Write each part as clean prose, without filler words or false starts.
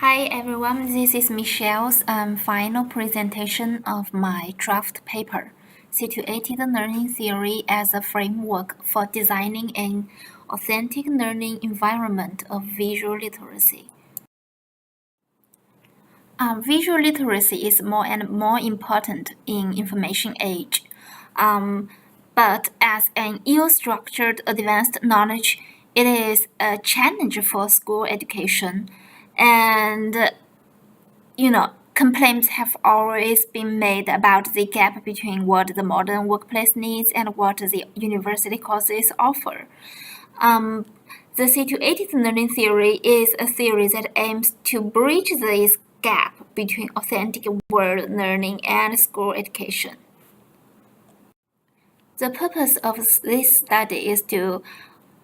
Hi everyone, this is Michelle's final presentation of my draft paper, Situated Learning Theory as a Framework for Designing an Authentic Learning Environment of Visual Literacy. Visual literacy is more and more important in information age, but as an ill-structured advanced knowledge, it is a challenge for school education, and complaints have always been made about the gap between what the modern workplace needs and what the university courses offer. The situated learning theory is a theory that aims to bridge this gap between authentic world learning and school education. The purpose of this study is to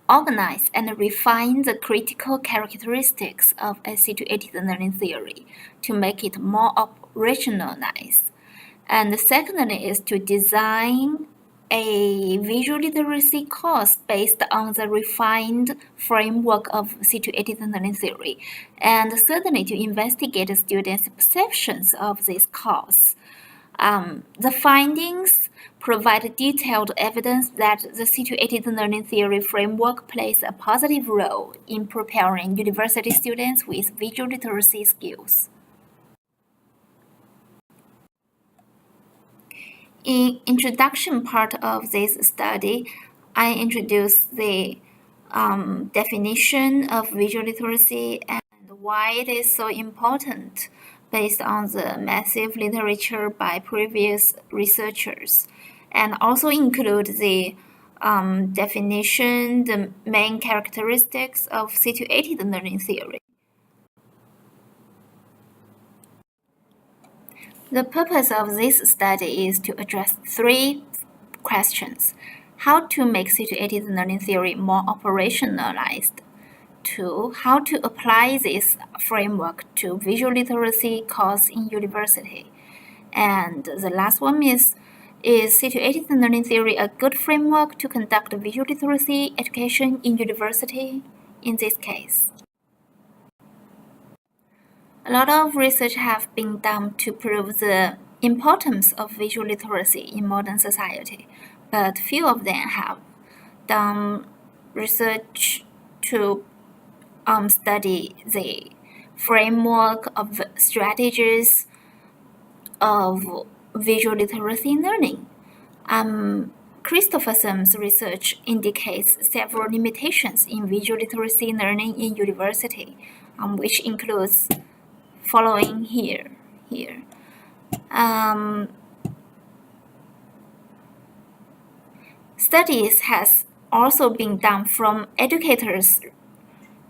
organize and refine the critical characteristics of a situated learning theory to make it more operationalized. And secondly is to design a visual literacy course based on the refined framework of situated learning theory. And thirdly, to investigate students' perceptions of this course. The findings provide detailed evidence that the situated learning theory framework plays a positive role in preparing university students with visual literacy skills. In introduction part of this study, I introduce the definition of visual literacy and why it is so important based on the massive literature by previous researchers, and also include the definition, the main characteristics of situated learning theory. The purpose of this study is to address three questions: how to make situated learning theory more operationalized, 2. How to apply this framework to visual literacy course in university, and the last one is situated learning theory a good framework to conduct visual literacy education in university in this case? A lot of research have been done to prove the importance of visual literacy in modern society, but few of them have done research to study the framework of strategies of visual literacy learning. Christopherson's research indicates several limitations in visual literacy learning in university, which includes following here. Studies has also been done from educators'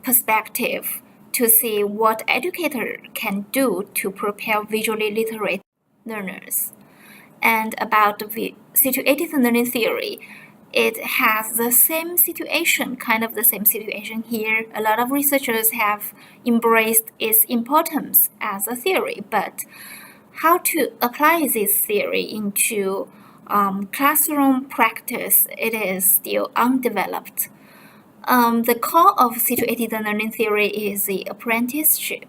perspective to see what educator can do to prepare visually literate learners. And about the situated learning theory, it has the same situation, kind of the same situation here. A lot of researchers have embraced its importance as a theory, but how to apply this theory into classroom practice, it is still undeveloped. The core of situated learning theory is the apprenticeship,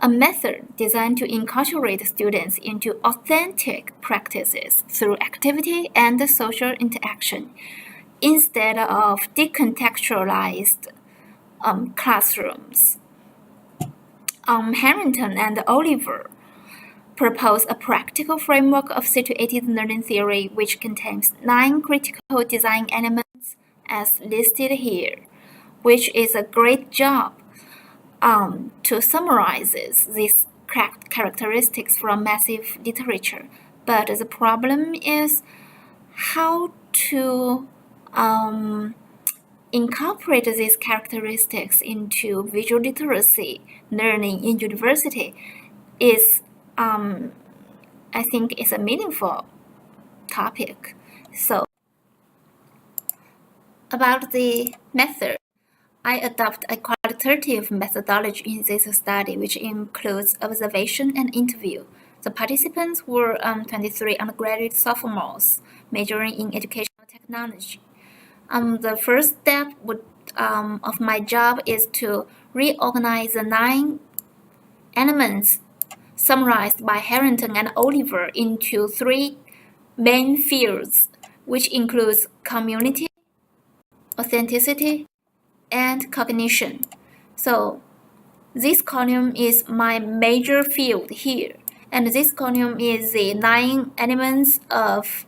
a method designed to enculturate students into authentic practices through activity and social interaction, instead of decontextualized classrooms. Harrington and Oliver propose a practical framework of situated learning theory which contains 9 critical design elements as listed here, which is a great job to summarize these characteristics from massive literature. But the problem is how to incorporate these characteristics into visual literacy learning in university is, I think, is a meaningful topic. So, about the method, I adopt a qualitative methodology in this study, which includes observation and interview. The participants were 23 undergraduate sophomores majoring in educational technology. The first step of my job is to reorganize the 9 elements summarized by Harrington and Oliver into 3 main fields, which includes community, authenticity, and cognition. So this column is my major field here, and this column is the 9 elements of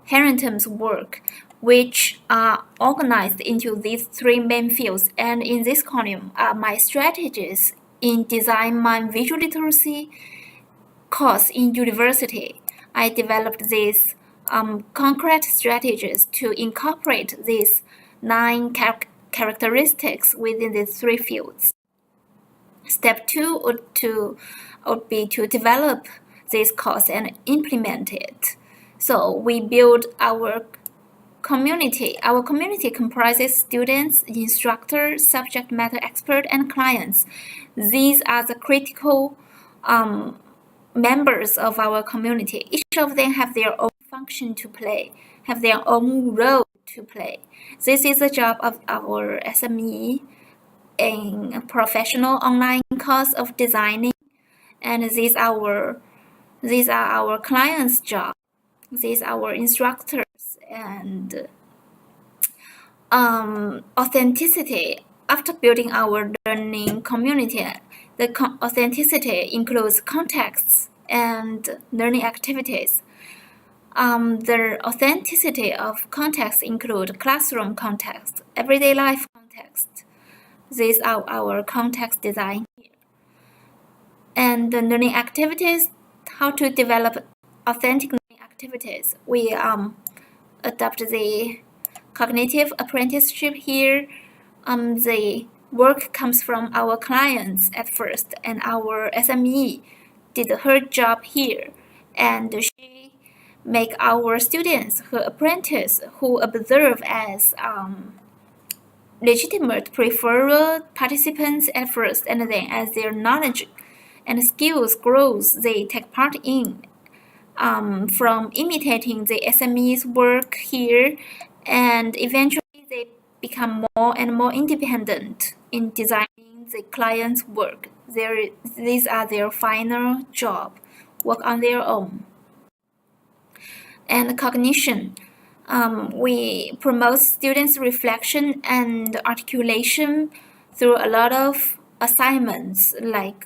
Harrington's work, which are organized into these 3 main fields. And in this column are my strategies in design my visual literacy course in university. I developed these concrete strategies to incorporate these 9 characteristics within these 3 fields. Step 2 would be to develop this course and implement it. So we build our community. Our community comprises students, instructors, subject matter experts, and clients. These are the critical members of our community. Each of them have their own function to play, have their own role to play. This is the job of our SME in a professional online course of designing, and these are our clients' job. These are our instructors. And authenticity. After building our learning community, the authenticity includes contexts and learning activities. The authenticity of context include classroom context, everyday life context. These are our context design here. And the learning activities, how to develop authentic learning activities. We adopt the cognitive apprenticeship here. The work comes from our clients at first, and our SME did her job here, and she make our students, her apprentice, who observe as legitimate preferred participants at first, and then as their knowledge and skills grows, they take part in from imitating the SME's work here, and eventually they become more and more independent in designing the client's work. These are their final job, work on their own. And cognition. We promote students' reflection and articulation through a lot of assignments like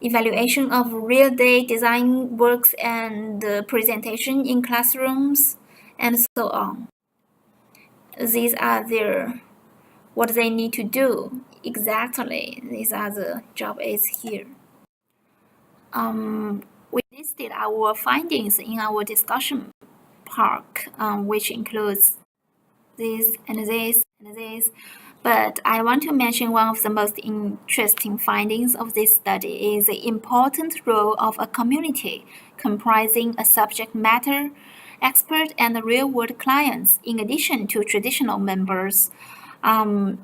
evaluation of real-day design works and presentation in classrooms, and so on. These are what they need to do exactly. These are the job aids here. We listed our findings in our discussion part, which includes this and this and this. But I want to mention one of the most interesting findings of this study is the important role of a community comprising a subject matter expert and real-world clients in addition to traditional members. The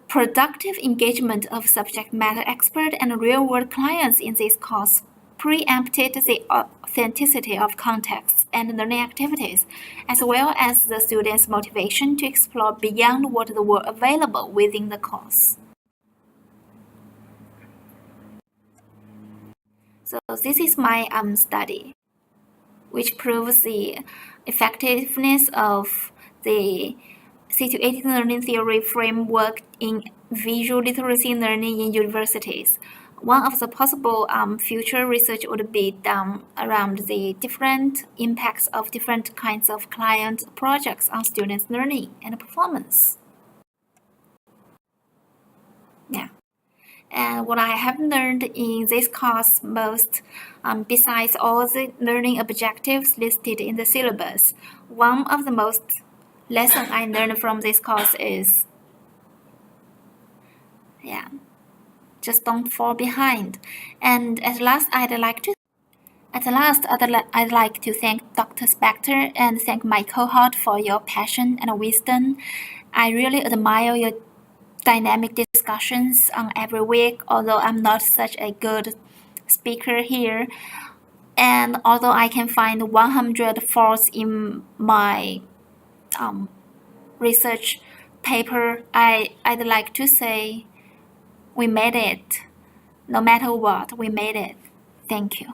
productive engagement of subject matter expert and real-world clients in this course preempted the authenticity of contexts and learning activities, as well as the students' motivation to explore beyond what were available within the course. So this is my study, which proves the effectiveness of the situated learning theory framework in visual literacy learning in universities. One of the possible future research would be done around the different impacts of different kinds of client projects on students' learning and performance. Yeah. And what I have learned in this course most, besides all the learning objectives listed in the syllabus, one of the most lesson I learned from this course is, just don't fall behind. And at last, I'd like to thank Dr. Spector and thank my cohort for your passion and wisdom. I really admire your dynamic discussions on every week, although I'm not such a good speaker here. And although I can find 100 faults in my research paper, I'd like to say we made it. No matter what, we made it. Thank you.